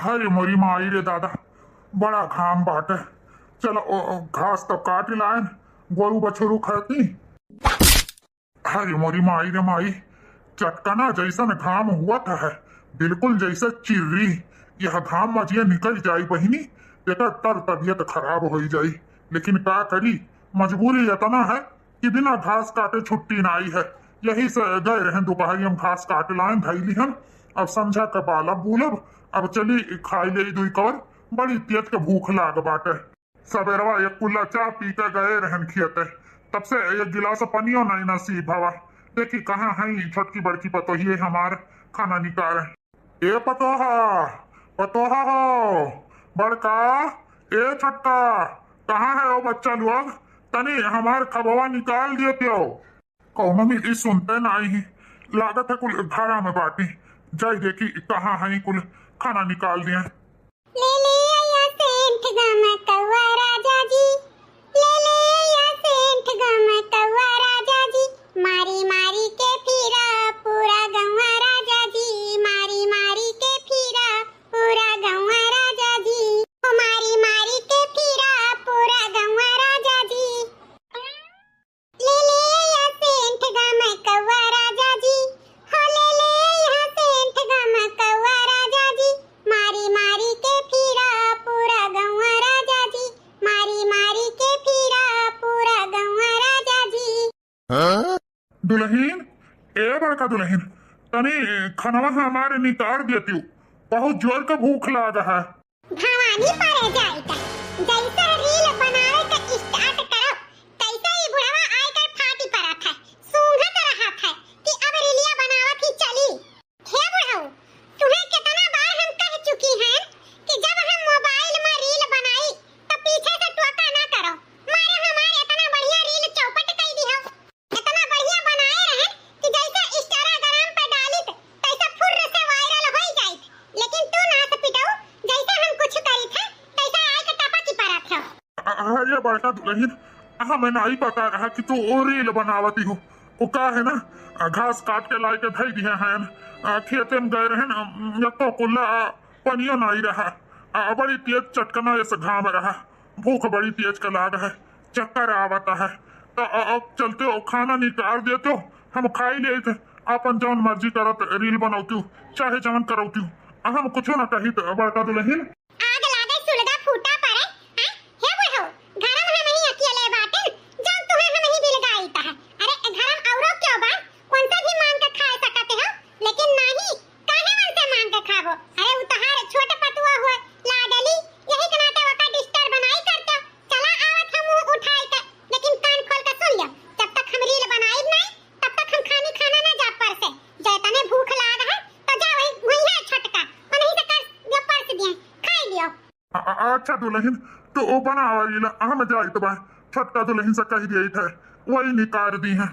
अरे मोरी माई रे दादा, बड़ा घाम बाटे। चलो घास तो काट लायन, गोरू बछरू खाती। अरे मोरी माई रे माई, चटकना जैसा न घाम हुआ था है, बिल्कुल जैसे चिर्री। यह घाम मजिए निकल जाई बहिनी, बेटा तर तबियत खराब हो जाई। लेकिन क्या करी, मजबूरी इतना है कि बिना घास काटे छुट्टी ना आई है। यही से गए रहे दोपहरी हम घास काटे लाए धैली हम। अब समझा के बालब बूलब, अब चली खाई ले दुई कवर। बड़ी तेज के भूख लाग बाटे। सवेरवा एक कुल्ला चाय पी के गए रहन खियते, तब से एक गिलास पनियो नहीं नसीब हवा। देखी कहाँ है छोटकी बड़की पतोही हमार खाना निकाल। ए पतोहा, पतोहा हो बड़का, ए छोटका, कहाँ है वो बच्चा लोग? तनी हमार खबवा निकाल दिए हो। कौनो मिली सुनते नहीं, लागत है कुल घरा में बाटी। जाई देखी कहाँ है कुल खाना निकाल दिए। ले ले या सेंठ गम कौवा राजा जी, ले ले या सेंठ गम कौवा राजा जी, मारी मारी के फिरा पूरा गौवा राजा जी, मारी मारी के फिरा पूरा गौवा राजा जी, ओ मारी मारी के फिरा पूरा गौवा राजा जी। ले ले या सेंठ गम कौवा राजा जी, हो ले ले या सेंठ गम कौवा राजा जी, मारी मारी के फिरा पूरा गौवा राजा जी, मारी मारी के फिरा पूरा गौवा राजा जी। दुल्हीन, ए बड़का दुल्हीन, तनी खनवा हमारे निकाल देती हूँ, बहुत जोर का भूख लागा है। भवानी परे जाइता, जैसा रील बनावे का स्टार्ट करो, कैसा ही बुढ़वा आकर फाटी पड़त है, सूंघत रहत है कि अब रीलिया बनावत ही चली। हे बुढ़ऊ, तुम्हें कितना बार हम कह चुकी हैं कि जब हम मोबाइल में रील बनाई तो पीछे से टोका ना करो। मारे हमारे इतना बढ़िया रील चौपट कर दी हो, इतना बढ़िया बनाए रहे कि जैसा इंस्टाग्राम पे डाली तैसा फुर्र से वायरल हो जाए। लेकिन तू ना तो पिटाऊ, जैसा हम कुछ करी थे तैसा आए के टपा की परत हो। अरे बड़का दुल्हीन, हमें नहीं पता रहा कि तू ओ रील बनावती हो। वो का है ना, घास काट के लाई के धई दिए हैं, खेते में गए रहे तो कुल्ला पनियो नहीं रहा। बड़ी तेज चटकना जैसे घाम रहा, भूख बड़ी तेज का लाग है, चक्कर आवता है। तो अब चलते हो, खाना निकाल देते हो, हम खाई ले थे। अपन जौन मर्जी करत रील बनौती हूँ, चाहे जवन करौती हूँ, हम कुछ ना कही। तो बड़का दुल्हीन आग लागे सुलगा फूटा पड़े, हैं? हे बुढ़ऊ, घरम हम ही अकेले बाटे, जब तुम्हें हम ही बिलगाई ता है। अरे घरम औरो क्यों बा? कौन सा भी मांग के खा सकते हो, लेकिन नहीं, काहे मन से मांग के खाबो? अरे उतहार छोटे पतुआ हुए, लाडली, यही कनाते वका डिस्टर्ब बनाई करते हो। चला आवत हम मुंह उठाई के, लेकिन कान खोल के सुन लियो, जब तक हम रील बनाई नहीं, तब तक हम खाना ना जा पर से। जैतने भूख लाग है तो जा वही है छटका, और नहीं तो कर जो परस दिए, खाई लियो। अच्छा दुल्हीन, तो ओ बनावा रील, हम जाई तो बा छोटका दुल्हीन से कही दिए थे, वही निकाल दी है।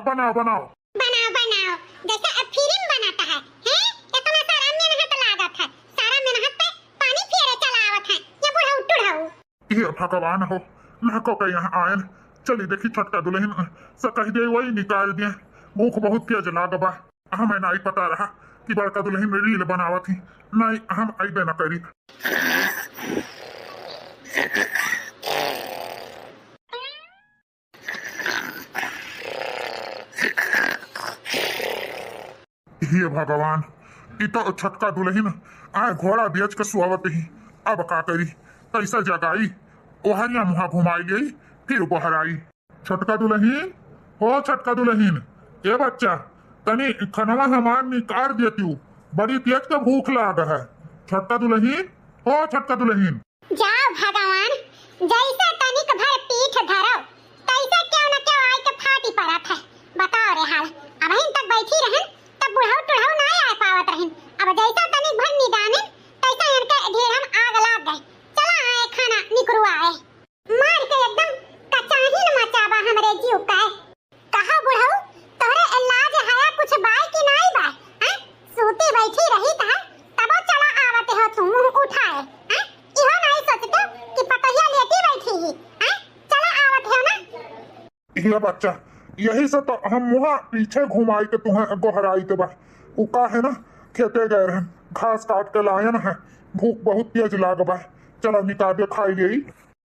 बनाओ बनाओ बनाओ बनाओ, जैसे अब फिल्म बनाता है, हैं? इतना सारा मेहनत लागत है, सारा मेहनत पे पानी फेरे चलावत है, ये बुढ़ऊ टुढ़ऊ। ये भगवान हो, लहको के यहाँ आयन। चली देखी छोटका दुल्हीन से कही दिए, वही निकाल दिए। भूख बहुत तेज लाग बा, हमें नहीं पता रहा कि बड़का दुल्हीन रील बनावत थी। नहीं, हम अइबे न करी। हे भगवान, इतो छटका दुल्हीन आए घोड़ा बेच के सुआवत ही। अब का करी, कैसा जगाई? ओहरिया मुहा घुमाई गई, फिर बहर आई। छटका दुल्हीन, हो छटका दुल्हीन, ए बच्चा, तनी खनवा हमार निकाल देती हूँ, बड़ी तेज का भूख लाग है। छटका दुल्हीन, हो छटका दुल्हीन। जाओ भगवान, जैसे तनिक भर पीठ धरो, तैसे क्यों न क्यों आए के फाटी पड़त है। बताओ रे हाल, अब हिन तक बैठी रहन, तब बुढ़ऊ टुढ़ऊ ना आ पावत रहन। अब जैसा तनिक भर निदाने, तैसा इनके ढेर हम आग लाग गए। चला आए खाना निकरू आए, मार के एकदम कचाहिन मचाबा हमरे जीव का। कहा बुढ़ऊ, तोहरे लाज हया कुछ बाय की नहीं बाय? हैं? सूती बैठी रही था, तबो चला आवते हो तुम मुंह उठाए। हैं? इहो नहीं सोचते कि पतहिया लेटी बैठी ही, हैं? चला आवत हो ना। ये बच्चा, यही से तो हम मुहा पीछे घुमाई के तुम्हें गोहराई के बा। उ का है ना खेते गए रहन, घास काट के लायन है, भूख बहुत तेज लाग बा, चलो निकाल के खाई गई।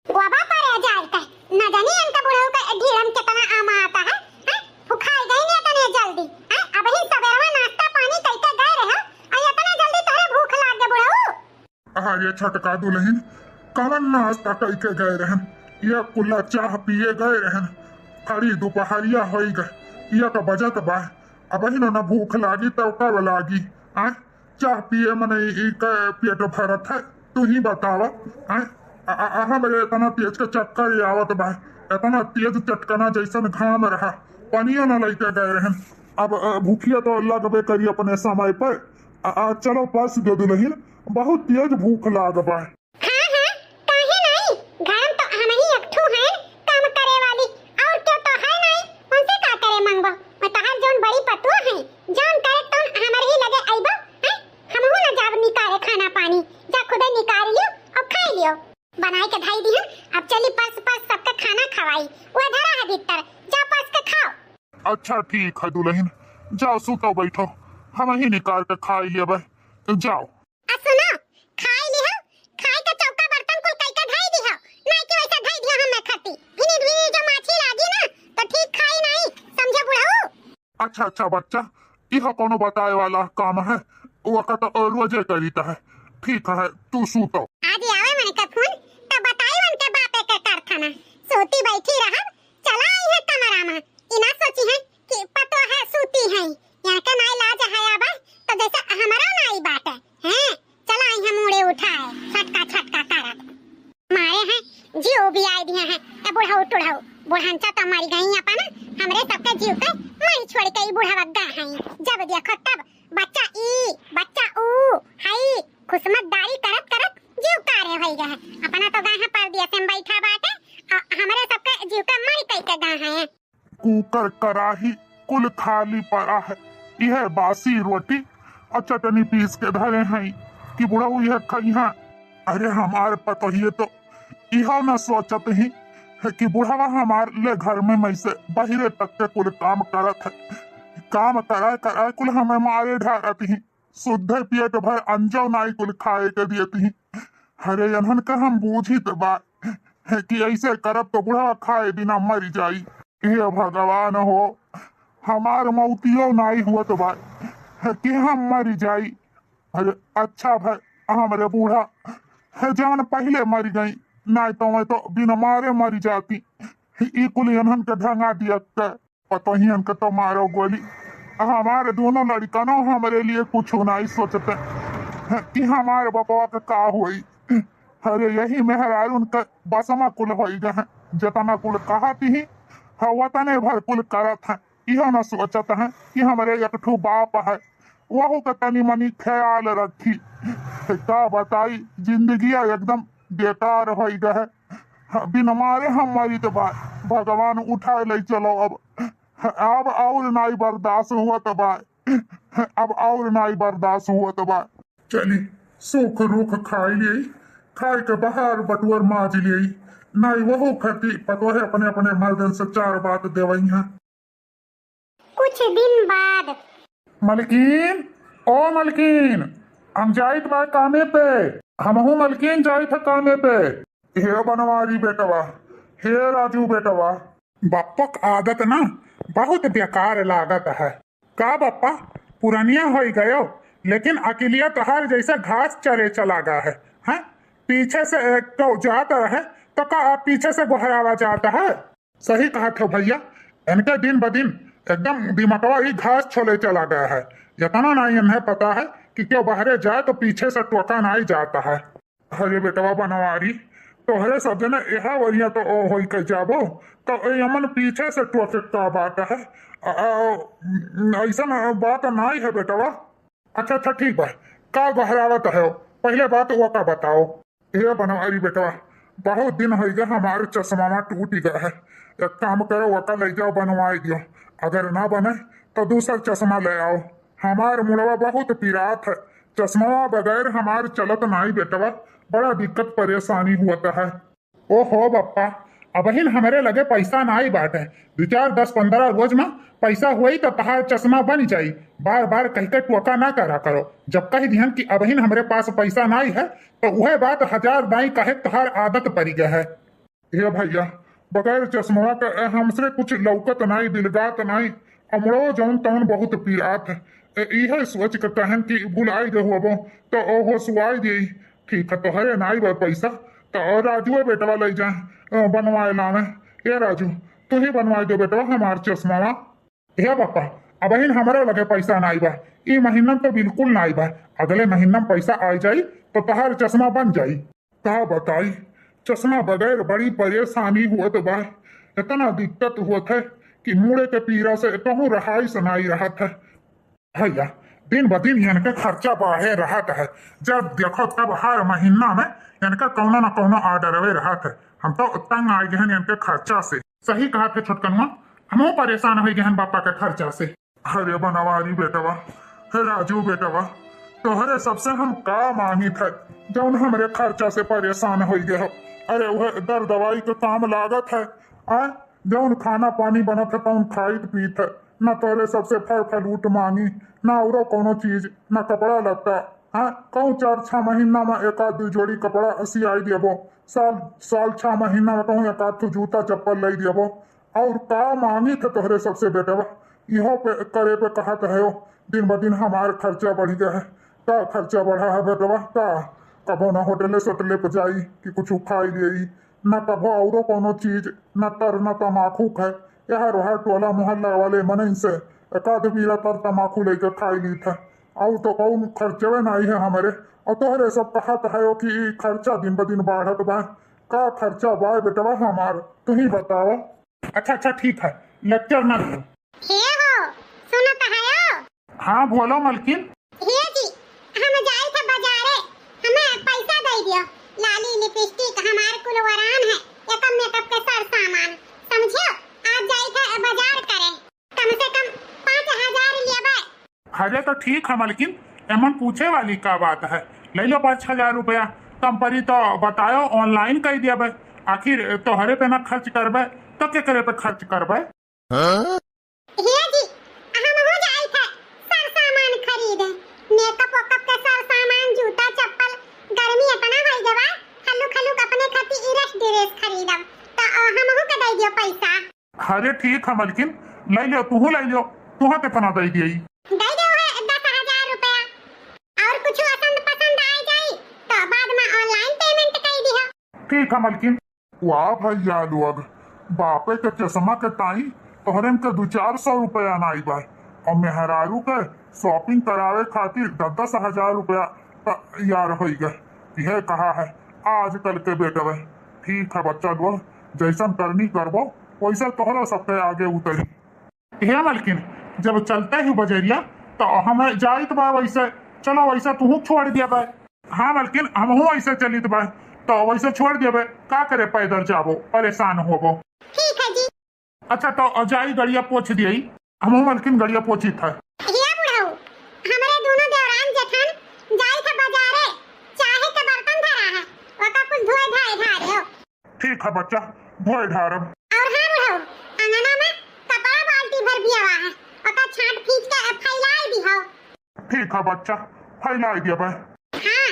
गोबा पर आ जाए का न जानी इनका बुढ़ऊ का ढीड़म कितना आमा आता है, भुखाई गई नहीं इतने जल्दी है। अब ही सवेरवा नाश्ता पानी कइके गए रहे और इतना जल्दी तोरे भूख लाग गए बुढ़ऊ। अरे छटका दुल्हन कवन नाश्ता करके गए रहन, ये कुल्ला चाह पिए गए रहन, खड़ी दोपहरिया हो गए, ये का बजट बा, अब ही ना भूख लागी तो कब लागी। आ चाह पिए मने पेट भरत है, तू ही बतावा। हमरे इतना तेज के चक्कर आवत बा, इतना तेज चटकना जैसन घाम रहा, पानियो न लेके गए रहन। अब भूखिया तो लगबे करी अपने समय पर। चलो पास दे दुल्हन, बहुत तेज भूख लाग बा। हाँ हाँ काहे नहीं, घर तो हम ही एकठू हैं काम करे वाली, और क्यों तो है नहीं, उनसे का करे मंगबो। मैं तो हर जोन बड़ी पतुआ है, जोन करे तो हमर ही लगे आइबो हैं, हमहु न जाब निकाले खाना पानी, जा खुदे निकाल लियो और खाई लियो, बनाई के धाई दी है। अब चली पास पास सबके खाना खवाई, वो धरा है भीतर, जा पास के खाओ। अच्छा ठीक है दुल्हन, जाओ सुतो बैठो, हम ही निकाल के खाई लेबे, जाओ। सुनो खाई लियो, खाई के चौका बर्तन कुल कई के धाई दिहो, नहीं कि वैसा धाई दियो हम खाती, भिनी भिनी जो माछी लागी ना तो ठीक खाई नहीं, समझे बुढ़ऊ। अच्छा अच्छा बच्चा, यह कोनो बताए वाला काम है, वो का तो रोजे करीता है। ठीक है तू सुतो। आज आवे मन का फोन तो बताई मन के बापे के कारखाना, सोती बैठी रहा, चला आई है कमरा में, इना सोची है कि पतो है सूती है, यहाँ के नाई लाज है अब तो जैसे हमारा नाई बात है, चला आई है मुड़े उठाए, छटका छटका करत मारे हैं, जीव भी आई दिए हैं, ए बुढ़ऊ टुढ़ऊ, बुढ़ांचा तो मर गई अपन, हमरे सबके जीव के मई छोड़ के ई बुढ़वा गा हैं, जब देखो तब बच्चा ई बच्चा ऊ हाई खुशमतदारी करत करत जीव कारे होई गए, अपना तो गाय पर दिया से बैठा बाटे, हमरे सबके जीव के मई कई के गाय हैं। कुकर कराही कुल खाली पड़ा है, यह बासी रोटी और चटनी पीस के धरे हैं कि बुढ़ऊ यह खइहा। अरे हमारे पतोहिए तो यह न सोचत ही है कि बुढ़वा हमारे ले घर में मैं से बहिरे तक के कुल काम करत है, काम कराए कराए कुल हमें मारे ढारत ही, शुद्ध पेट भर अंजो नाई कुल खाए के दियती। हरे अनहन का हम बूझी तो बात है कि ऐसे करब तो बुढ़वा खाए बिना मर जाई। हे भगवान हो, हमार मौतियो नाई हुआ तो बात है कि हम मर जाई। अरे अच्छा भाई हमारे बूढ़ा है जान पहले मर गई, नहीं तो मैं तो बिना मारे मर जाती। ई कुल अनहन के ढंगा दिया पतो ही इनके तो मारो गोली। हमारे दोनों लड़कनों हमारे लिए कुछ नहीं सोचते कि हमारे बाबा का का हुई। अरे यही मेहरार उनका बसमा कुल हो गए, जतना कुल कहा थी वतने भर कुल करत है, यह न सोचत है कि हमारे एक ठो बाप है, वह का तनी मनी ख्याल रखी। का बताई जिंदगी एकदम बेकार हो गए, बिन मारे हम मरी तो भगवान उठा ले चलो। अब और नाई बर्दाश्त हुआ तो अब और नाई बर्दाश्त हुआ तो चली सुख रुख खाई ली, खाई के बाहर बटुअर माज ली, नहीं वो खती पतो है अपने अपने मर्दन से चार बात देवई है। कुछ दिन बाद मलकीन ओ मलकीन, हम जाइत बा कामे पे, हमहू मलकीन जाइत कामे पे। हे बनवारी बेटवा, हे राजू बेटवा, बापक आदत ना बहुत बेकार लागत है। का बापा पुरानिया हो गयो, लेकिन अकेलिया तोहार जैसा घास चरे चला गया है, हैं? पीछे से एक तो जाता है तो का पीछे से गोहरावा जाता है। सही कहा था भैया, इनके दिन ब दिन एकदम दिमागवा ही घास छोले चला गया है। इतना नहीं इन्हें पता है कि क्यों बाहरे जाए तो पीछे से टोका नहीं जाता है। अरे बेटवा बनवारी, तोहरे सब ने यह वरिया तो हो के जाबो तो यमन पीछे से टोके का बात है, ऐसा बात नहीं है बेटवा। अच्छा अच्छा ठीक है, का गहरावत है पहले बात वो का बताओ। ये बनवारी बेटवा, बहुत दिन हो गया हमारे चश्मा टूट गया है, एक काम करो वो का ले जाओ बनवाई दियो, अगर ना बने तो दूसरा चश्मा ले आओ। हमार मुड़वा बहुत पीरात है, चश्मा बगैर हमार चलत नहीं बेटवा, बड़ा दिक्कत परेशानी होता है। ओहो बप्पा, अबहिन हमारे लगे पैसा ना ही बाटे। 2, 4, 10, 15 रोज में पैसा हुई तो तहार चश्मा बन जाई। बार बार कह के टोका ना करा करो। जब कह दिहन कि अबहिन हमारे पास पैसा नहीं है तो वह बात 1000 दाई कहे तहार आदत पड़ी गया है। ये भैया बगैर चश्मा के हमसे कुछ लौकत नहीं, दिलगात नहीं, हमरो जौन तौन बहुत पीरात है। यह सोच के कहन कि भुलाई दे होबो तो ओहो सुवाई दे। ठीक है तोहरे नाई बा पैसा तो राजू बेटवा ले जाए बनवाए लावे। ये राजू तू ही बनवाए दो बेटवा हमार चश्मा। हे पापा अबहिन हमारे लगे पैसा नाई बा, ई महीना तो बिल्कुल नाई बा। अगले महीना में पैसा आ जाई तो तहार चश्मा बन जाई। का बताई चश्मा बगैर बड़ी परेशानी हुआ बा। इतना दिक्कत हुआ है कि मुड़े के पीरा से कहूँ रहाई सुनाई रहा था। भैया दिन ब दिन इनके खर्चा बढ़े रहा है। जब देखो तब हर महीना में इनका कौनो न कौनो ऑर्डर रहा था। हम तो तंग आ गए इनके खर्चा से। सही कहा थे छोटकनुआ, हम परेशान हो गए पापा के खर्चा से। अरे बनवारी बेटवा, हे राजू बेटवा, तोहरे सबसे हम का मांगी थे जौन हमरे खर्चा से परेशान हो गए हो। अरे वह दर दवाई के काम लागत है। जौन खाना पानी बनत है तौन खाइत पीत है। न तोरे सबसे फल फलूट मांगी, न औरो कोनो चीज, न कपड़ा लत्ता। कहूँ 4-6 महीना में 1-2 जोड़ी कपड़ा सियाई देबो। साल 6 महीना में कहूँ 1-2 जूता चप्पल लाई देबो। और का मांगी थे तोहरे सबसे बेटवा। इहो पे करे पे कहत है दिन ब दिन हमार खर्चा बढ़ गया है। का खर्चा बढ़ा है बेटवा? का कबो न होटले सोटले पे जाई कि कुछ खाई देई, न कबो औरो कोनो चीज, न तर न तमाकू खाए। यह रोहा टोला मोहल्ला वाले मन से 1-2 बीरा तर तमाकू लेके खाई ली था। और तो कौन खर्चे नहीं है हमारे। और तोहरे सब कहत है कि खर्चा दिन ब दिन बढ़त बा। का खर्चा बा बेटवा हमार, तू ही बताओ। अच्छा ठीक है, लेक्चर ना दो। सुनो तो है। हाँ बोलो मलकिन। हे जी हम जाए थे बाजारे, हमें पैसा दे दियो। लाली लिपस्टिक हमारे कुल वरान है, एकम मेकअप के सार सामान समझियो। आज जाए थे बाजार करे, कम से कम 5000 लेबे। अरे तो ठीक है मलकिन, एमन पूछे वाली का बात है। ले लो 5000 रुपया। तम परी तो बताओ ऑनलाइन कर दिया। आखिर तोहरे पे ना खर्च करबे तो के करे पे खर्च करबे। हे जी हम हो जाए थे सार सामान खरीदे, मेकअप वेकअप के सार सामान, जूता चप्पल। गर्मी इतना हो गवा, खल्लू अपने खातिर इरस ड्रेस खरीदब तो हम हो के दे दियो पैसा। अरे ठीक है मलकिन, ले लो तू ले लो। तुहा कितना दे दिए? दे दो है 10000 रुपया। और कुछ पसंद आ जाई तो बाद में ऑनलाइन पेमेंट कर दियो। ठीक है मलकिन। वाह भैया लोग, बापे के चश्मा के ताई तोहरे के 200-400 रुपया नाई बा। और मेहरारू के शॉपिंग करावे खातिर 10-10 रुपया यार हो गए। यह कहा है आजकल के बेटवे। ठीक है बच्चा लोग, जैसन करनी करबो वैसा तोहरा सबके आगे उतरी। हे मलकिन जब चलते ही बजरिया तो हमें जाइत बा वैसे। चलो वैसे तू छोड़ दिया बा। हाँ मलकिन हम ऐसे चलित बा तो वैसे छोड़ दिया बा। का करे पैदल जाबो, परेशान होबो। ठीक है जी। अच्छा तो जाई गड़िया पोछ दिए। हम मलकिन गड़िया पोछी था। ये बुढ़ऊ हमारे दोनों देवरान जेठन जाए थे बाजारे, चाहे के बर्तन धरा है ओका कुछ धोए धाए हो। ठीक है बच्चा, धोए ढारब। और हाँ बुढ़ऊ अंगना में कपड़ा बाल्टी भर दिया हुआ है, ओका छांट खींच के फैलाई दी हो। ठीक है बच्चा, फैलाई दिया बा। हाँ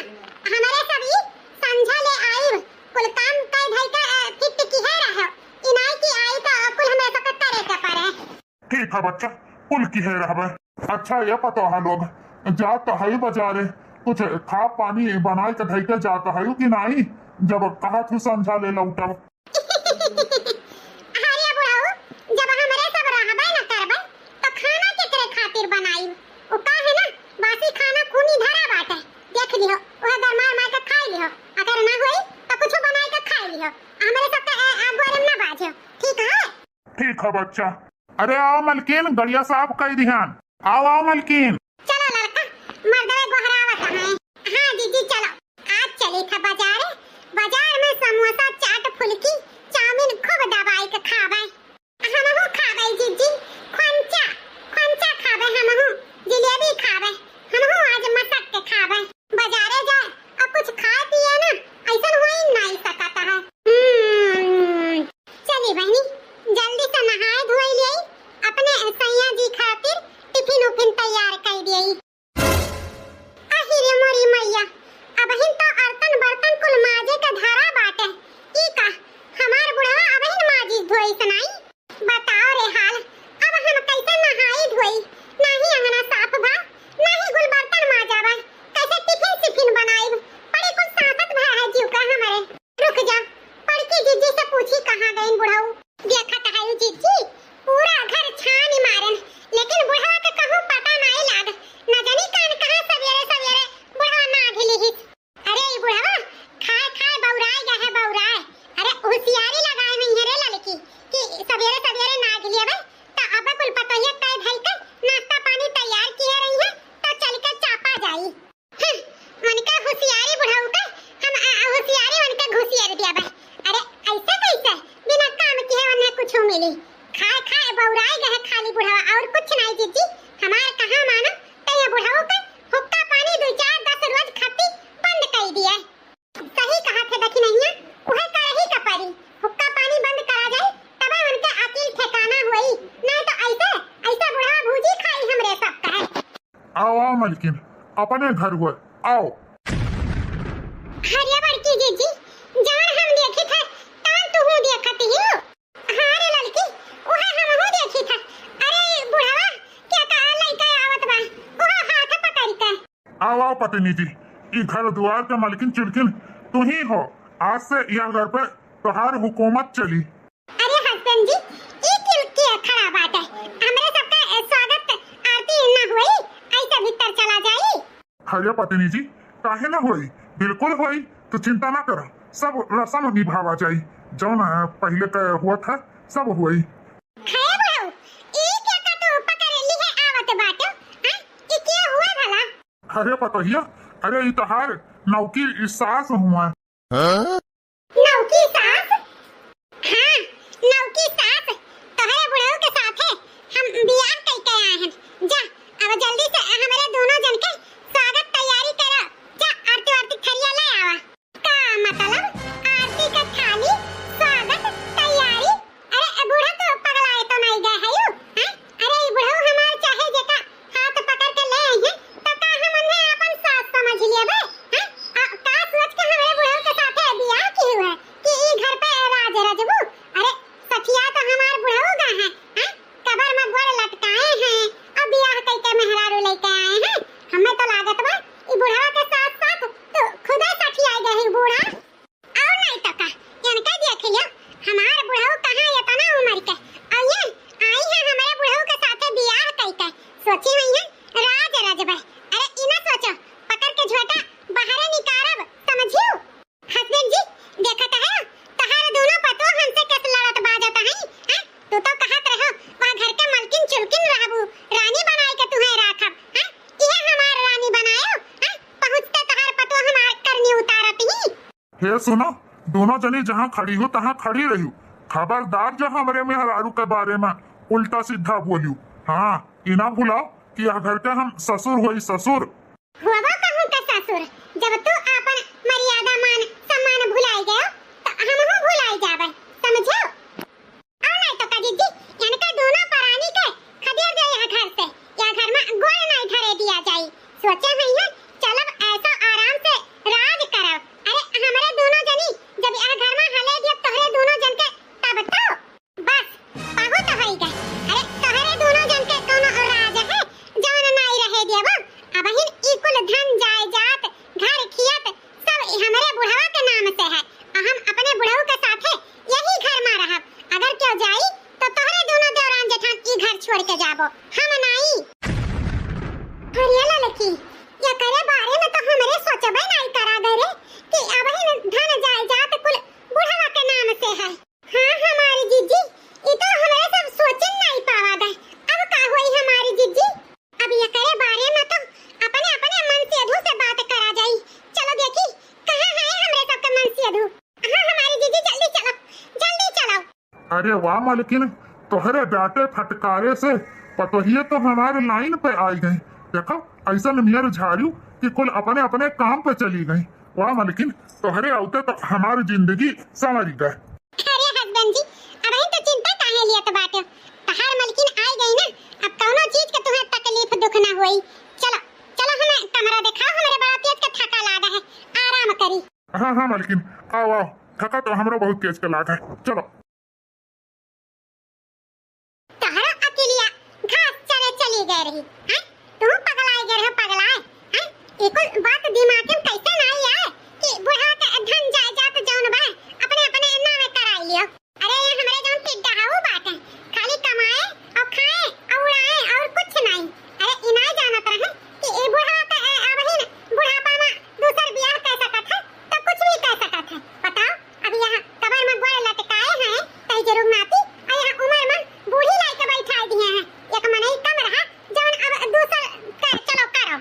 हमारे सभी संझा ले आई कुल काम कई भाई का फिट की है रहो। इनाई की आई तो कुल हमें तो करे के पड़े। ठीक है बच्चा, कुल की है रहबे। अच्छा ये पता है लोग जात तो है बाजारे, कुछ खा पानी बनाए के धैके जाता है कि नहीं? जब कहा तू समझा ले लौटब। अरे बुढ़ऊ जब हमरे सब रहबे न करबे तो खाना केकरे खातिर बनाई? ओ का है ना बासी खाना खूनी धरा बाटे, देख लिहो ओहे गरमार मार के खाई लिहो। अगर ना होई तो कुछ बनाए के खाई लिहो। हमरे सब के आगुरम ना बाजो, ठीक है? ठीक है बच्चा। अरे आओ मलकिन, गड़िया साफ कर दिहान। आओ मलकिन। चलो लड़का मर्दवे गोहरावत है। हाँ दीदी चलो आज चले थे बाजारे। बाजार में समोसा, चाट, फुल्की, चाउमीन खूब दबाई के खावे। हमहु खावे जीजी, खोंचा खावे। हमहु जलेबी खावे। हमहु आज मसक के खावे। बाजारे जाए और कुछ खाए पिए ना ऐसा होई नहीं सकता है। मलकिन अपने घर हुए आओ। हरिया बड़की जीजी जान हम देखे था तान तू हूं देखत ही हो। हां रे लड़की ओहा हम हूं देखी था। अरे बुढ़ावा क्या कहा लइका आवत बा ओहा हाथ पकड़ के। आओ आओ पत्नी जी, ई घर द्वार के मालकिन चिड़किन तू ही हो। आज से यह घर पे तोहार हुकूमत चली। अरे हसन जी ई किल के खड़ा बात है। हमरे सबका स्वागत आरती न हुई ऐसा भीतर चला जाई। हरिया पत्नी जी काहे ना होई, बिल्कुल होई, तो चिंता ना कर, सब रस्म निभावा जाई। जो ना पहले का हुआ था सब हुई। खाए बुढ़ऊ ई क्या का तू पकड़ ली है आवत बात हां ई क्या हुआ भला। अरे पतोहिया, अरे ई तोहार नौकी सास हुआ। नौकी सास हाँ नौकी सास तोहरे बुढ़ऊ के साथ है हम बियाह कई के आए हैं। जा अब जल्दी से हमारे दोनों जन के स्वागत तैयारी करो। जा आरती आरती थरिया ले आवा। का मतलब आरती का थाली स्वागत तैयारी। अरे बूढ़ा तो पगलाए तो नहीं गए है यू हैं। अरे ई बुढ़ऊ हमार चाहे जेका हाथ पकड़ के ले आई है तो का हम उन्हें अपन सास समझ लिए बे हैं। का सोच के हमारे बुढ़ऊ के साथ बियाह की हुआ कि ई घर पे राज रजबू। अरे सखिया तो हमार बुढ़ऊ का है हैं। कबर में गोड़ लटकाए हैं और बियाह कई के मेहरारू लेके आए हैं। हमें तो लागत बा ई बुढ़वा के साथ साथ तो खुद ही सखिया गई बूढ़ा और नहीं तो का इनका देख लियो हमार बुढ़ऊ कहां इतना उम्र के और ये आई है हमारे बुढ़ऊ के साथ बियाह कई के सोची हुई है राज रजब। अरे इना सोचो पकड़ के झोटा बाहर निकारब समझियो। हस्बैंड जी देखत है तहार दोनों पतो हमसे कैसे लड़त बाजत है हैं। तू तो कहत रहो वहां घर के मलकिन चुलकिन रहबू रानी बनाई के तुम्हें राखब हैं। ये हमार रानी बनायो हैं। पहुंचते तहार पतो हमार करनी उतारत ही। हे सुनो, दोनों जनी जहाँ खड़ी हो तहाँ खड़ी रही। खबरदार जो हमारे मेहरारू के बारे में उल्टा सीधा बोलियो। हाँ इना भूलाओ कि यह घर के हम ससुर होई ससुर। हुआ कहूं का ससुर जब तू अपन मर्यादा मान सम्मान भुलाई गयो तो हम हो भुलाई जाबे समझो। और नहीं तो का जीजी इनका दोनों परानी के खदेड़ दे यह घर से या घर में गोड़ नहीं धरे दिया जाए। सोचे हुई है चलो ऐसा आराम से राज करो। अरे हमारे दोनों जनी जब यह घर में हले दिया तोहरे दोनों जन के तब तो बस पाहो तो होई गए। अरे तोहरे दोनों जन के कोनो राज है जान नहीं रहे देबो। अब हिन इकुल धन जायदाद घर खियत सब हमारे बुढ़वा के नाम से है और हम अपने बुढ़ऊ के साथ है यही घर में रहब। अगर क्यों जाई तो तोहरे दोनों देवरान जेठान ई घर छोड़ के जाबो हम नहीं। हरियाला लकी ये करे बारे में तो हमरे सोचबे नहीं करा गए रे कि अब हिन धन जायदाद कुल बुढ़वा के नाम से है। हां हमारी जीजी ई तो हमरे सब सोचन नहीं पावा गए। अब का होई हमारी जीजी अब ये करे बारे में तो अपने अपने मन से अधू से बात करा जाई। चलो देखी कहां है हमरे सबके मन से अधू। हां हमारी जीजी जल्दी चलो जल्दी चलो। अरे वाह मालकिन, तोहरे डांटे फटकारे से पतोहिए तो हमारे लाइन पे आई गई। देखो ऐसा नियर झाड़ू कि कुल अपने अपने काम पे चली गई। वाह मालकिन, तोहरे आउते तो हमारी जिंदगी संवर गए। अरे हस्बैंड जी अब ही तो चिंता काहे लियत बाटे। तहार मालकिन आई गई ना अब कौनो चीज के तुम्हें तकलीफ दुख ना होई। चलो चलो हमें कमरा दिखाओ हमारे बड़ा तेज का थका लागा है आराम करी। हाँ हाँ मालकिन आओ आओ, थका तो हमरो बहुत तेज के लाग है। चलो तहरा अकेलिया घास चले चली गई रही हैं। तुम पगलाई गए रहो पगलाए हैं। एक बात दिमाग में कैसे नहीं आए कि बुढ़ा का धन जायदाद जौन बा अपने अपने नाम कराई लियो। अरे ये हमारे जौन पिड्डा हाउ बात है खाली कमाए और खाए और उड़ाए और कुछ नहीं। अरे इनाय जानत रहे कि ए बुढ़ा का अब ही बुढ़ापा में दूसर बियाह कर सकत है तो कुछ भी कर सकत है। बताओ अब यहाँ कबर में गोड़ लटकाए हैं तई जरूर नाती और यहाँ उम्र में बूढ़ी लाके बैठा दिए हैं। एक मनई कम रहा जौन अब दूसर चलो करो।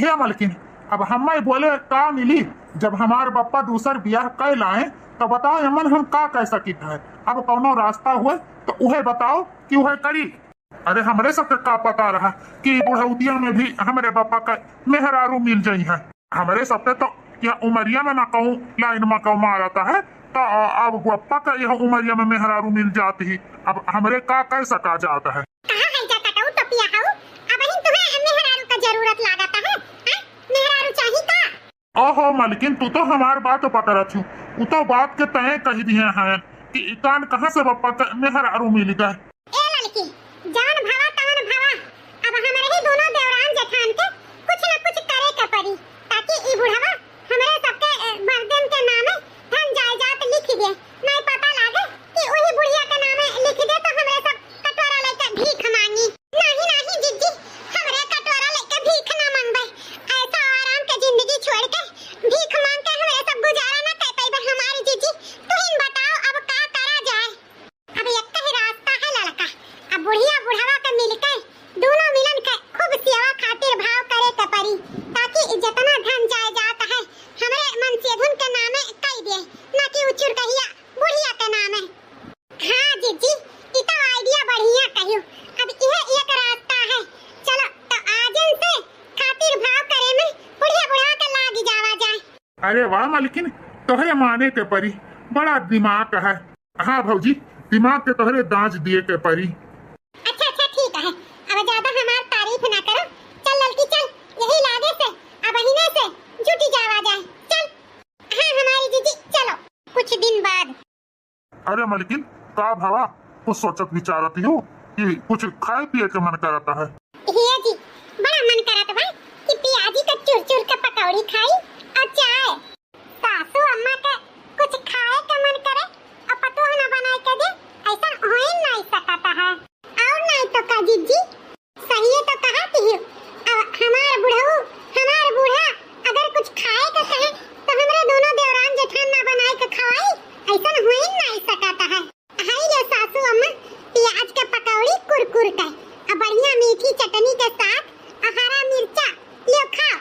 हे मालकिन, अब हमें बोले का मिली जब हमारे बप्पा दूसर बियाह कर लाए तो बताओ हमन हम का कह सकित है। अब कौनो रास्ता हुए तो उहे बताओ कि उहे करी। अरे हमरे सबके का पता रहा कि बुढ़ौतिया में भी हमारे बप्पा का मेहरारू मिल जाई है। हमारे सबके तो यह उमरिया में ना कहूँ लाइन में कहूँ मारता है तो अब बप्पा का यह उमरिया में मेहरारू मिल जाती ही। अब हमरे का कह सका जाता है। कहाँ है जाता तो पिया हाउ अब ही तुम्हें मेहरारू का जरूरत लागता है। ओहो मालकिन, तू तो हमार बात पकड़ छू। उ तो बात के तय कही दिए हैं कि इकान कहाँ से बप्पा के मेहर आरू मिल गए। ए लड़की, जान भावा तवन भावा, अब हमारे ही दोनों देवरान जेठान के कुछ न कुछ करे के पड़ी, ताकि ई बुढ़वा हमरे सबके मर्दन के नामे धन जायदाद लिख दे। नहीं पता लागे कि वही बुढ़िया के नामे लिख दे तो हमरे सब कटोरा लेके भीख मांगी। नहीं नहीं जीजी, हमरे कटोरा लेके भीख ना मांगबे। ऐसा आराम के जिंदगी छोड़ के भीख मांग के हमरे सब गुजारा ना कर पाइबे हमारी जीजी। तू ही बताओ अब का करा जाए। अब एक ही रास्ता है लड़का, अब बुढ़िया बुढ़ावा के मिलके दोनों मिलन के खूब सेवा खातिर भाव करे के पड़ी, ताकि जितना धन जायदाद है हमरे मन से धुन के नामे कई दे, ना कि उचुर कहिया बुढ़िया के नामे। हाँ जीजी, ई तो आइडिया बढ़िया कहियो। अब यह एक रास्ता है, चलो तो आजन से खातिर भाव करे में बुढ़िया बुढ़ा के लाग जावा जाए। अरे वाह मालकिन, तोहरे माने के परी, बड़ा दिमाग है। हाँ भौजी, दिमाग के तोहरे दांच दिए के परी। अच्छा अच्छा ठीक है, अब ज्यादा हमार तारीफ ना करो। चल लड़की चल, यही लागे से अब महीने से जुटी जावा जाए। चल। हाँ हमारी जीजी चलो, कुछ दिन बाद। अरे मालकिन, का भावा कुछ सोचत विचारती हो कि कुछ खाए पिए के मन करता है। हिया जी, बड़ा मन करत बा कि पियाजी का चुर चुर के पकौड़ी खाई और चाय। सासू अम्मा के कुछ खाए का मन करे और पतोह ना बनाए के दे, ऐसा हो ही नहीं सकता है। और नहीं तो का जीजी, सही है तो कहा थी। अब हमार बुढ़ऊ, हमार बूढ़ा अगर कुछ खाए का कहे तो हमरे दोनों देवरान जेठान ना बनाए के खवाई, ऐसा हो ही नहीं सकता है। हाय लो सासू अम्मा, प्याज के पकौड़ी कुरकुर के और बढ़िया मीठी चटनी के साथ हरा मिर्चा लो खाओ।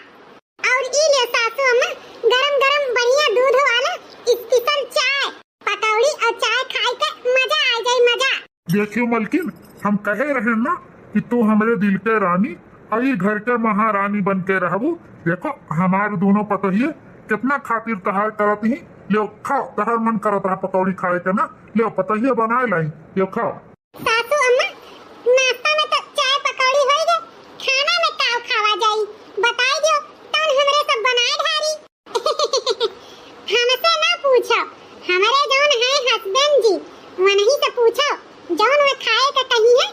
और ई ले सासू अम्मा, गरम गरम बढ़िया दूध वाला स्पेशल चाय, पकौड़ी और चाय खाए के मजा आ जाए मजा। देखियो मालकिन, हम कहे रहे ना कि तू हमरे दिल के रानी और ये घर के महारानी बन के रहबू। देखो हमारे दोनों पतोहिए कितना खातिर तहार करत ही। ले खाओ, तहार मन करत रहा पकौड़ी खाए के ना, ले पतोहिए बनाए लाई, ले खाओ। सासू अम्मा, नाश्ता में तो चाय पकौड़ी होई गए, खाना में का खावा जाई बताई दियो, तन हमरे सब बनाए ढारी। हमसे ना पूछो, हमारे जौन है हस्बैंड जी, वही से पूछो। जौन वे खाए के कही है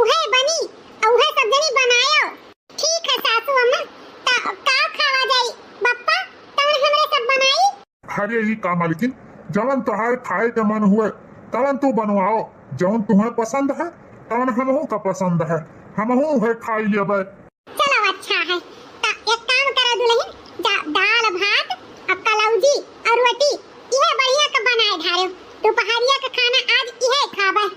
उहे बनी और उहे सब जनी बनायो। ठीक है सासू अम्मा, तो का खावा जाई बप्पा, तन हमरे सब बनाई। अरे ही का मालकिन, जवन तहार खाए के मन हुए तवन तू बनवाओ। जवन तुम्हें पसंद है तवन हमहू का पसंद है, हमहू है खाई लेबे। चलो अच्छा है, तो एक काम करो दुल्हन, दाल भात और कलौजी और रोटी यह बढ़िया के बनाए ढारो। दोपहरिया का खाना आज यह खाबे।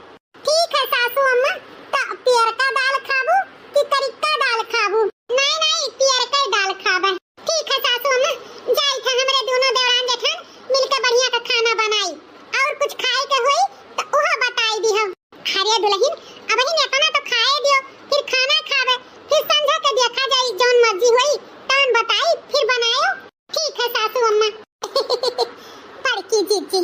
ठीक है सासू अम्मा, तो पियर का दाल खाबू कि तरीका दाल खाबू? नहीं नहीं, पियर का दाल खाबे। ठीक है सासू अम्मा, जाई थे हमरे दोनों देवरान जेठान मिलके बढ़िया का खाना बनाई, और कुछ खाए के होई तो ओहा बताई दिहो। अरे दुल्हन, अब ही अपना तो खाए दियो, फिर खाना खाबे, फिर संझा के देखा जाई जौन मर्जी होई तौन बताई फिर बनायो। ठीक है सासू अम्मा। पड़की जीजी,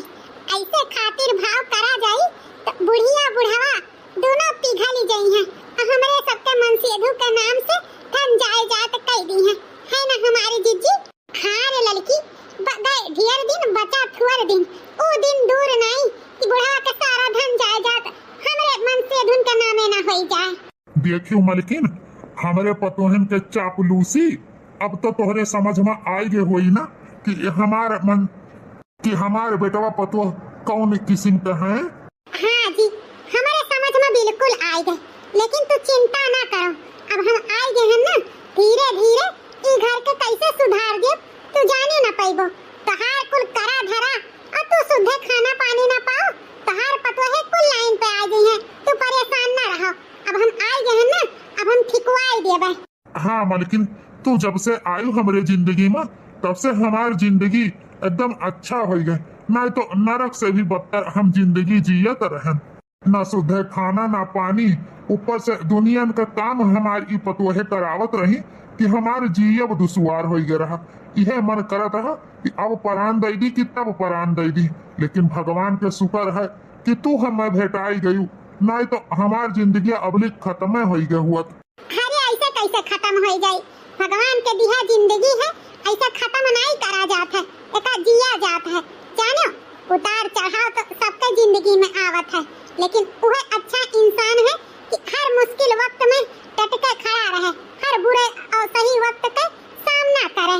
ऐसे खातिर भाव करा जाई तो बुढ़िया बुढ़ावा दोनों पिघल जाई हैं और हमरे सबके मन से धू के नाम से धन जायदाद कई दी है ना हमारी जीजी। हाँ रे लड़की, ढेर दिन बचा थुअर दिन, ओ दिन दूर नहीं कि बुढ़ावा के सारा धन जायदाद हमरे मन से धुन के नामे ना होई जाए। देखियो मालकिन, हमरे पतोहन के चापलूसी अब तो तोहरे समझ में आई गए होई ना कि हमारे मन कि हमारे बेटवा पतोह कौन किस्म के हैं। हाँ जी, हमारे समझ में बिल्कुल आई गए, लेकिन तू चिंता ना करो, अब हम आई गए हैं ना, धीरे धीरे ई घर के कैसे सुधार दे तू जाने ना पाइबो। तहार कुल करा धरा और तू शुद्ध खाना पानी ना पाओ, तहार पतोहे कुल लाइन पे आ गई हैं, तू परेशान ना रहो। अब हम आई गए हैं ना, अब हम ठिकवाई देबे। हाँ मालकिन, तू जब से आयु हमरे जिंदगी में तब से हमार जिंदगी एकदम अच्छा हो गए, नहीं तो नरक से भी बदतर हम जिंदगी जियत रहे। न शुद्ध खाना ना पानी, ऊपर से दुनिया का काम हमारी पतोहे करावत रही कि हमार जियब दुश्वार हो गए रहा। यह मन करत रहा कि अब परान दे दी कि तब परान दे दी, लेकिन भगवान के शुक्र है कि तू हमें भेटाई गयू, नहीं तो हमार जिंदगी अबली खत्म हो गए हुआ। अरे ऐसे कैसे खत्म हो जाए, भगवान के दिया जिंदगी है, ऐसा खत्म नहीं करा जाता है, एका जिया जाता है। जानो उतार चढ़ाव तो सबके जिंदगी में आवत है, लेकिन वह अच्छा इंसान है कि हर मुश्किल वक्त में डट के खड़ा रहे, हर बुरे और सही वक्त का सामना करे।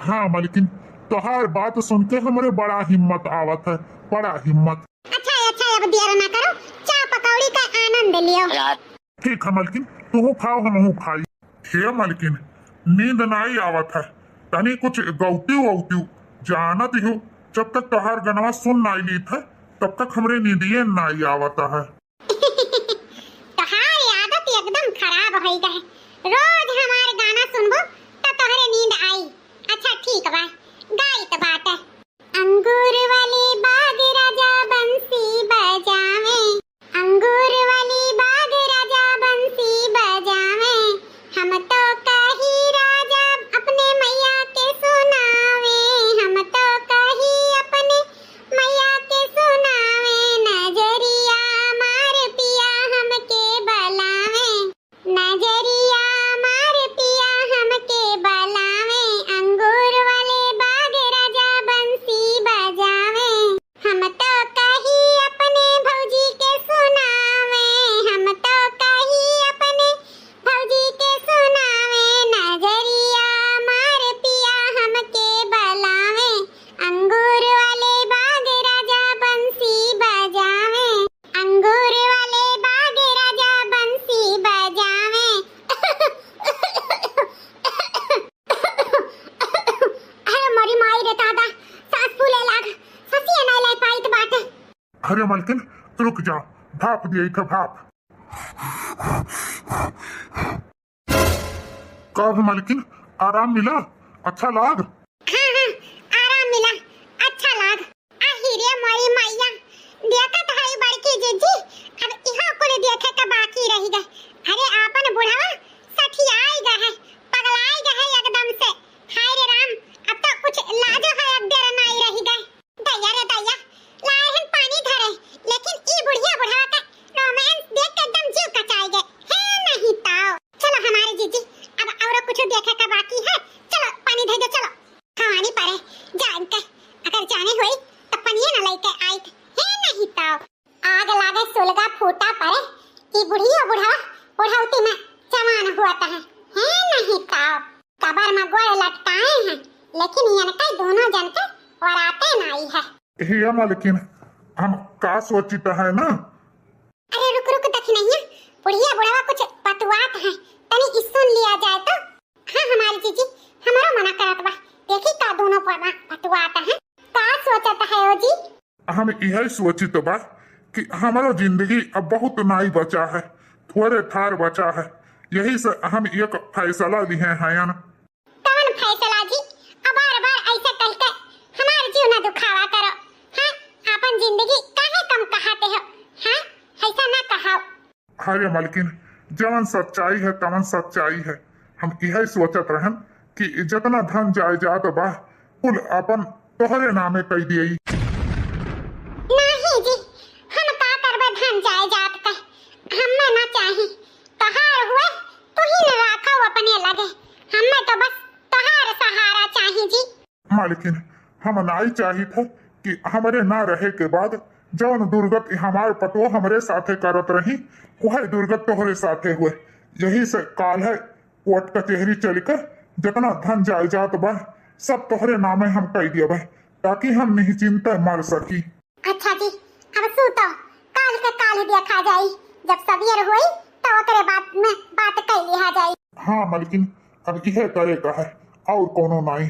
हाँ मालकिन, तोहार बात सुन के हमरे बड़ा हिम्मत आवत है, बड़ा हिम्मत। अच्छा अब देर ना करो, चाय पकौड़ी का आनंद लियो। ठीक है मालकिन, तू खाओ हमहू खाई। हे मालकिन, नींद नहीं आवत है, तनी कुछ गौती वौती जानत हूँ। जब तक तोहार गनवा सुन नहीं ली था तब तक हमरे नींदिए नहीं आवता है। तोहारी आदत एकदम खराब हो गई है, रोज हमारे गाना सुनबो तो तोहरे नींद आई। अच्छा ठीक बा, गाई तो बात है। अंगूर वाली बाग राजा बंसी बजावे, अंगूर वाली बाग राजा बंसी बजावे, हम तो कही राजा अपने मैया के सुनावे, हम तो कही अपने मैया के सुनावे, नजरिया मार पिया हमके बलावे, नजरिया मार पिया हमके बलावे, अंगूर वाले बाग राजा बंसी बजावे, हम तो कही अपने भौजी के सुनावे, हम तो कही अपने भौजी के सुनावे, नजरिया मार पिया हमके बलावे, अंगूर वाले बाग राजा बंसी बजावे, अंगूर वाले बाग राजा बंसी बजावे। अरे मरी माई रे दादा, सांस फूले लाग, सांसिए नहीं ले पाई तो बाटे। अरे मालकिन रुक जाओ, भाप दिए था भाप। कब मालकिन आराम मिला? अच्छा लाग? हाँ आराम मिला, अच्छा लाग। आहिरे मोरी मैया, देखत हई बड़की जीजी, अब इहाँ कुल देखे का बाकी रही गए। अरे आपन बुढ़ावा सठियाई गए है, पगलाई गए है एकदम से। हाय रे राम, अब तो कुछ लाजो है अब देर नहीं रही गए। दैया रे दैया, लाए हैं पानी धरे, लेकिन ई बुढ़िया बुढ़ावा का रोमांस देख के एकदम जीव कचाई गए है नहीं ताओ। चलो हमारी जीजी, अब और कुछ देखे का बाकी है, चलो पानी दे दो, चलो खवानी पड़े जान के, अगर जाने हुई तो पनिया न लेके आई है नहीं ताओ। आग लागे सुलगा फूटा पड़े, ई बुढ़िया बुढ़ावा बुढ़ाउती में जवान हुआ है नहीं ताओ। कबर में गोड़ लटकाए हैं, लेकिन इनके दोनों जन के वराते नहीं है। हे मालकिन, हम का सोचित है ना। अरे रुक देख नहीं है, बुढ़िया बुढ़ावा कुछ बतवात है, तनी इस सुन लिया जाए तो। हाँ हमारी जीजी, हमारा मना करत बा, देखी का दोनों पना बतवात है। का सोचत है ओ जी? हम यही सोचित बा कि हमारा जिंदगी अब बहुत नहीं बचा है, थोड़े थार बचा है। यही से हम एक फैसला लिए हैं। कौन फैसला जी? अब बार ऐसे कह के हमार जीव न दुखावा करो। हाँ, अपन जिंदगी काहे कम कहते हो? हाँ, ऐसा ना कहो। अरे मालकिन, जवन सच्चाई है तवन सच्चाई है। हम यही सोचत रहन कि जितना धन जायदाद बा कुल अपन तोहरे नामे कह दिए। नहीं जी, हम का करबे धन जायदाद का, हमें ना चाही। तोहार हुए तू ही न राखो अपने लगे, हमें तो बस तोहार सहारा चाही जी। मालकिन, हम नहीं चाही थे कि हमारे ना रहे के बाद जवन दुर्गत हमारे पतो हमारे साथे करत रही, वह दुर्गत तोहरे साथे हुए। यही से काल है कोर्ट कचहरी चलकर जितना धन जायदाद बा सब तोहरे नामे हम कह दिया बा, ताकि हम निश्चिंत मर सकी। अच्छा जी, अब सूतो, काल के काल देखा जाई, जब सवेर हुई तो ओकरे बाद में बात कह लिया जाई। हाँ मालकिन, अब यह करे का है और कोनो नहीं।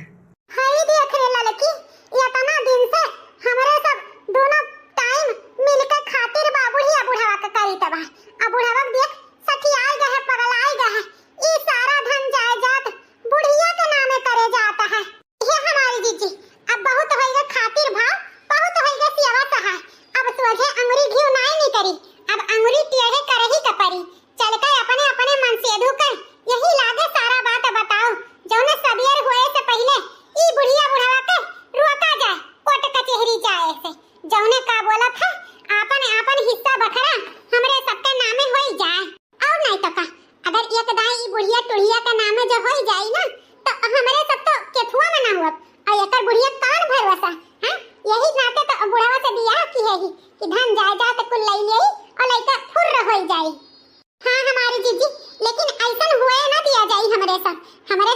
हाय देख रे लड़की, ये तना दिन से हमरे सब दोनों टाइम मिलके खातिर बाबूढ़िया बुढ़ावा का करी तबा। अब बुढ़ावा देख सठियाई गए है, पगलाई गए है, ये सारा धन जायदाद बुढ़िया के नामे करे जाता है। ये हमारी जीजी, अब बहुत होइगे खातिर भाव, बहुत होइगे सेवा सहाय। अब सोझे अंगुरी घिउ नहीं करी, अब अंगुरी टेढ़े करही का परी। चल के अपने अपने मन से धुकर यही लागे सारा बात बताओ, जौने सवेर हुए से पहले ई बुढ़िया बुढ़ावा के रोका जाए। भरोसा। हां यही नाते तो बुढ़ावा से बियाह की है ही कि धन जायदाद कुल ले लेई और लइका फुर्र होई जाई। हां हमारी जीजी, लेकिन ऐसन हुए ना दिया जाई हमरे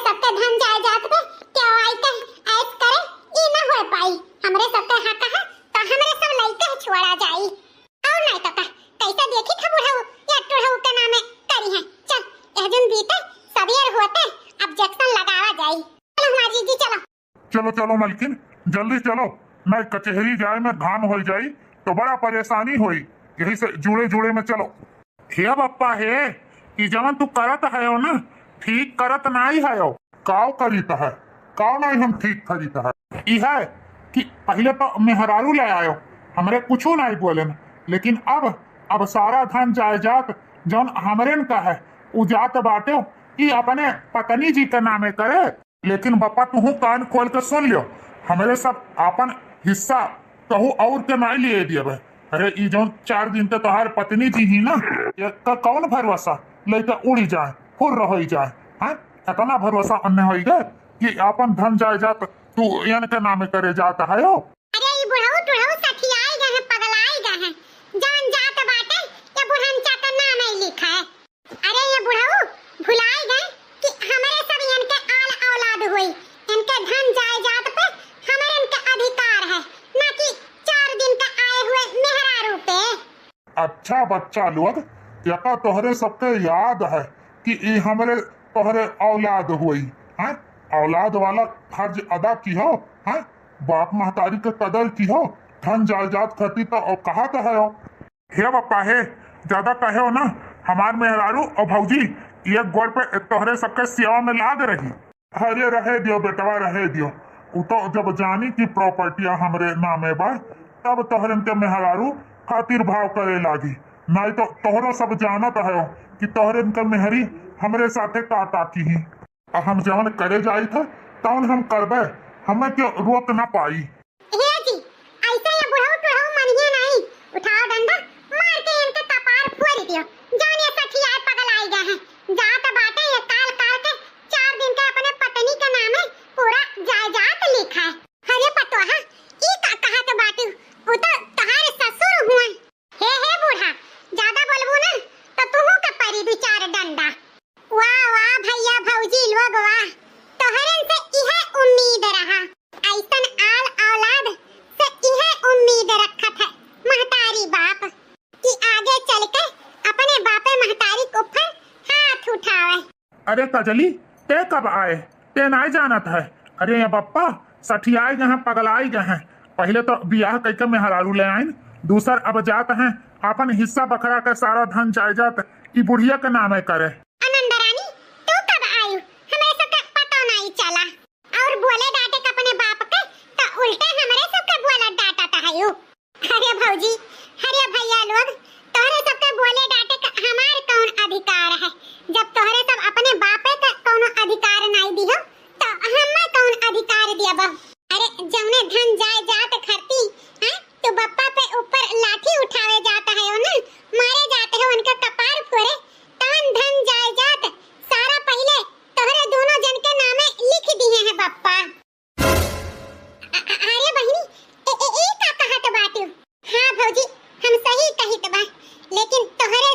सबके धन जायदाद पे क्या आई के ऐस करे ई ना हो पाई। हमरे सबके हक है तो हमरे सब लइका छोड़ा जाई और नहीं तो का कैसा देखी था बुढ़ाऊ या टुढ़ाऊ के नामे करी है। चल एजुन बीते सबेर होते ऑब्जेक्शन लगावा जाई। चलो हमारी जीजी चलो। चलो चलो मलकिन जल्दी चलो, नहीं कचहरी जाए में धान हो जाई तो बड़ा परेशानी होई। यही से जुड़े जुड़े में चलो। हे बप्पा हे ई जवन तू करत है ना ठीक करत नहीं है। काव करीत है काव नहीं हम ठीक करीत है। ई है कि पहले तो मेहरारू ले आयो हमरे कुछ नहीं बोले, लेकिन अब सारा धन जायदाद जौन हमरे का है उ जात बाटे ई अपने पत्नी जी के नामे करे। लेकिन बप्पा तू कान खोल के सुन लियो, हमारे सब अपन हिस्सा कहू और के नहीं लिए दिए। अरे ई जो 4 दिन तक तोहार पत्नी जी ही ना का कौन भरोसा लेके उड़ी जाए फुर रही जाए। हाँ इतना भरोसा अन्य हो गए कि अपन धन जायदाद तू इनके नामे करे जाता है। अरे ये बुढ़ाऊ टुढ़ाऊ सठियाई गए हैं, पगलाई गए हैं, जान जात बाटे या बुढ़नचा का नाम ही लिखा है। अरे ये बुढ़ाऊ भुलाई गए कि हमारे सब इनके आल औलाद हुई, इनके धन जायदाद पे हमारे इनका अधिकार है, ना कि 4 दिन का आए हुए मेहरारू पे। अच्छा बच्चा लोग यका तोहरे सबके याद है कि ई हमरे तोहरे औलाद हुई है, औलाद वाला फर्ज अदा की हो है, बाप महतारी के कदर की हो, धन जायदाद खती तो कहा तो है। हे बप्पा हे ज्यादा कहे हो ना हमार मेहरारू और भौजी एक गोड़ पे तोहरे सबके सेवा में लाग रही। अरे रहे दियो बेटवा रहे दियो, उ तो जब जानी की प्रॉपर्टियां हमरे नामे बा तब तोहरन के मेहरारू खातिर भाव करे लागी। नहीं तो तोहरो सब जानत है कि तोहरन के मेहरी हमरे साथे काटा की ही। हम जवन करे जाई था तवन हम करबे, हमें क्यों रोक ना पाई। हे जी ऐसे ये बुढ़ाऊ टुढ़ाऊ मनिए नहीं, उठाओ डंडा मार के इनके कपार फोड़ दियो। जान ये सठियाए पगल आई गए हैं, जात बाटे ये काल के 4 दिन के अपने पत्नी के नामे पूरा जायदाद लिखा है। अरे पतोहा ई का कहा तो बाटू उ तो तहार ससुर हुए। हे बूढ़ा ज्यादा बोलबू ना तो तुहू का परी 2-4 डंडा। वाह वाह भैया भौजी लोग वाह, तोहरन से इहे उम्मीद रहा, ऐसन आल औलाद से इहे उम्मीद रखत है महतारी बाप कि आगे चल के अपने बापे महतारी के ऊपर हाथ उठावे। अरे कजली ते कब आए ते नहीं जानत है। अरे ये बप्पा सठियाई गए हैं पगलाई गए हैं, पहले तो बियाह करके मेहरारू ले आइन, दूसर अब जात हैं अपन हिस्सा बखरा के सारा धन जायदाद ई बुढ़िया के नामे करे। अनंदरानी तू कब आयु हमें सबका पता नहीं चला, और बोले डांटे के अपने बाप के तो उल्टे हमारे सबके बोला डांटा था यू। अरे भौजी अरे भैया लोग तोहरे सबके बोले डांटे का हमार कौन अधिकार है, जब तोहरे सब अपने बापे का कौन अधिकार नहीं दियो तो हमें कौन अधिकार दिया बा। अरे जौने धन जायदाद खरती हैं तो बप्पा पे ऊपर लाठी उठावे जाता है ना, मारे जाते हैं उनका कपार फोड़े, तवन धन जायदाद सारा पहले तोहरे दोनों जन के नामे लिख दिए हैं बप्पा। अरे बहिनी ए का कहा तो बाटू। हाँ भौजी हम सही कही तो बा, लेकिन तोहरे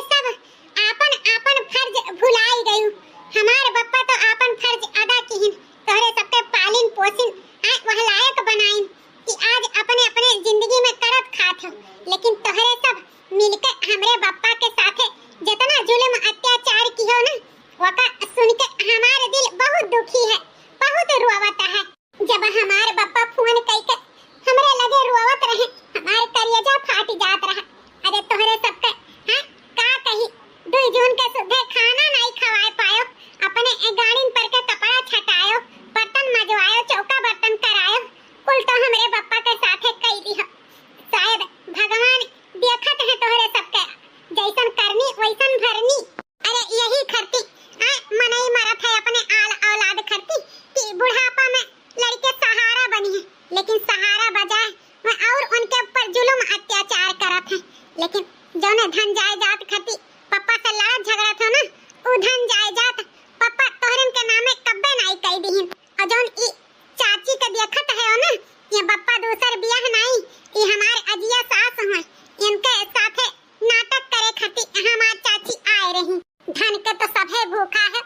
दूसर बियाह नहीं, ये हमारे अजिया सास हैं, इनके साथे नाटक करे खातिर हमार चाची आए रही। धन के तो सभे भूखा है,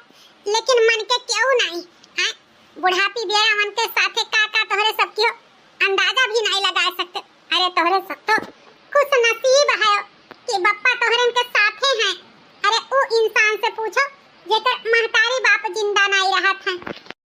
लेकिन मन के क्यों नहीं है। बुढ़ापी बेरा मन के साथे का तोहरे सब क्यों अंदाजा भी नहीं लगा सकते। अरे तोहरे सब तो खुश नसीब है कि बप्पा तोहरे के साथे हैं। अरे वो इंसान से पूछो जेकर महतारी बाप जिंदा नहीं रहा था।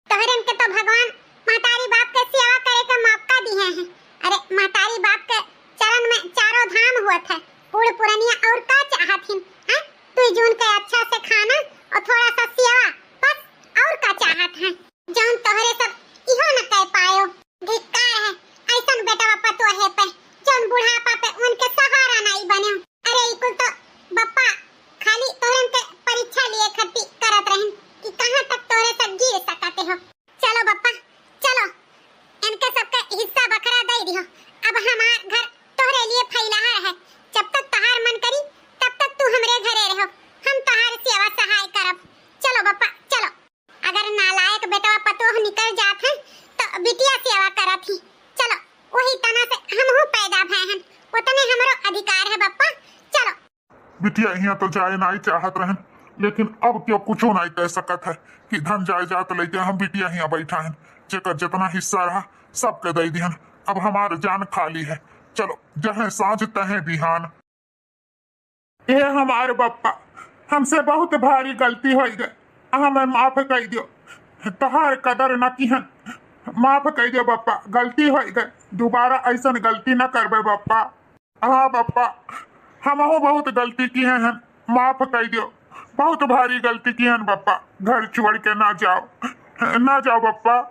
तोहरे के तो भगवान महतारी बाप के सेवा करे का मौका दिए हैं। अरे महतारी बाप के चरण में चारों धाम हुआ था, बूढ़ पुरानिया और का चाहथिन हैं। तू जून के अच्छा से खाना और थोड़ा सा सेवा बस और का चाहत है। जौन तोहरे सब इहो न कह पायो। धिक्कार है ऐसन बेटा बापा तो है पे जौन बुढ़ापा पे उनके सहारा नहीं बने। अरे इकुल तो बप्पा खाली तोहरे के परीक्षा लिए खती करत रहन कि कहां तक तोहरे सब गिर सकते हो। चलो बप्पा चलो, इनके सबके हिस्सा बखरा दे दियो। अब हमार घर तोहरे लिए फैला है। जब तक तहार मन करी तब तक तू हमरे घरे रहो, हम तहार सेवा सहाय करब। चलो बप्पा चलो। अगर नालायक बेटा पतोह निकल जात है तो बिटिया सेवा करत ही। चलो वही तना से हमहु पैदा भए हैं, उतने हमरो अधिकार है बप्पा। चलो बिटिया यहाँ तो जाए नहीं चाहत रहन, लेकिन अब क्यों कुछ नहीं कह सकत है कि धन जायदाद लेके हम बिटिया यहाँ बैठा हैं। जेकर जितना हिस्सा रहा सबके दे दिहन। अब हमार जान खाली है। चलो जहे साँझ तहे बिहान। ये हमारे बप्पा हमसे बहुत भारी गलती हो गई, हमें माफ कर दियो। तहार कदर न किहन, माफ कर दियो बप्पा, गलती हो गई, दोबारा ऐसा गलती न करबे बप्पा। हाँ बप्पा हमहु बहुत गलती किए हैं, माफ कर दियो। बहुत भारी गलती की हैं बप्पा, घर छोड़ के ना जाओ बप्पा।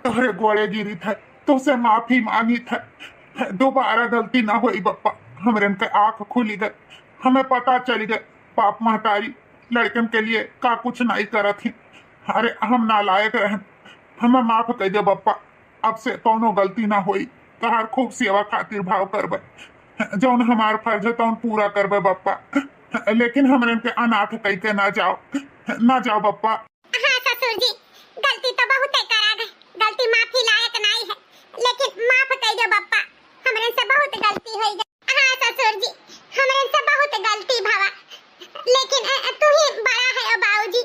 तोहरे गोड़े गिरी थे, तुझसे माफी मांगी थे, दोबारा गलती ना हुई बप्पा। हमरे के आंख खुली गई, हमें पता चल गए बाप महतारी लड़कन के लिए का कुछ नहीं करत थी। अरे हम नालायक रहे, हमें माफ कर दे बप्पा। अब से कौनो गलती ना हुई, तहार खूब सेवा खातिर भाव करबे, जौन हमार फर्ज है तौन पूरा करबे बप्पा। लेकिन हमरे के अनाथ कह के ना जाओ बप्पा। हाँ ससुर जी, गलती तो बहुत करा गए, गलती माफी लायक नहीं है, लेकिन माफ कर दो बप्पा, हमरे से बहुत गलती हो गई। हाँ ससुर जी, हमरे से बहुत गलती भवा, लेकिन तू ही बड़ा है बाबूजी,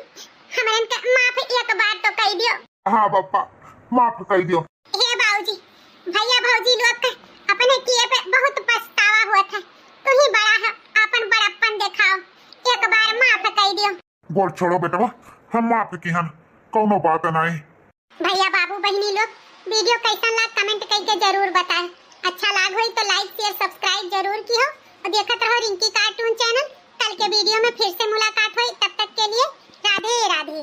हमरे के माफ एक बार तो कर दियो। हाँ बप्पा माफ कर दियो। हे बाबूजी, भैया भौजी लोग के अपने किए पे बहुत पछतावा हुआ था। तू ही बड़ा है, अपन बड़प्पन दिखाओ, एक बार माफ कर दियो। गोड़ छोड़ो बेटवा, हम माफ किहन, कौनो बात नहीं। भैया बाबू बहनी लोग वीडियो कैसा लगा कमेंट करके जरूर बताएं। अच्छा लगा हो तो लाइक शेयर सब्सक्राइब जरूर कियो और देखत रहो रिंकी कार्टून चैनल। कल के वीडियो में फिर से मुलाकात हुई, तब तक के लिए राधे राधे।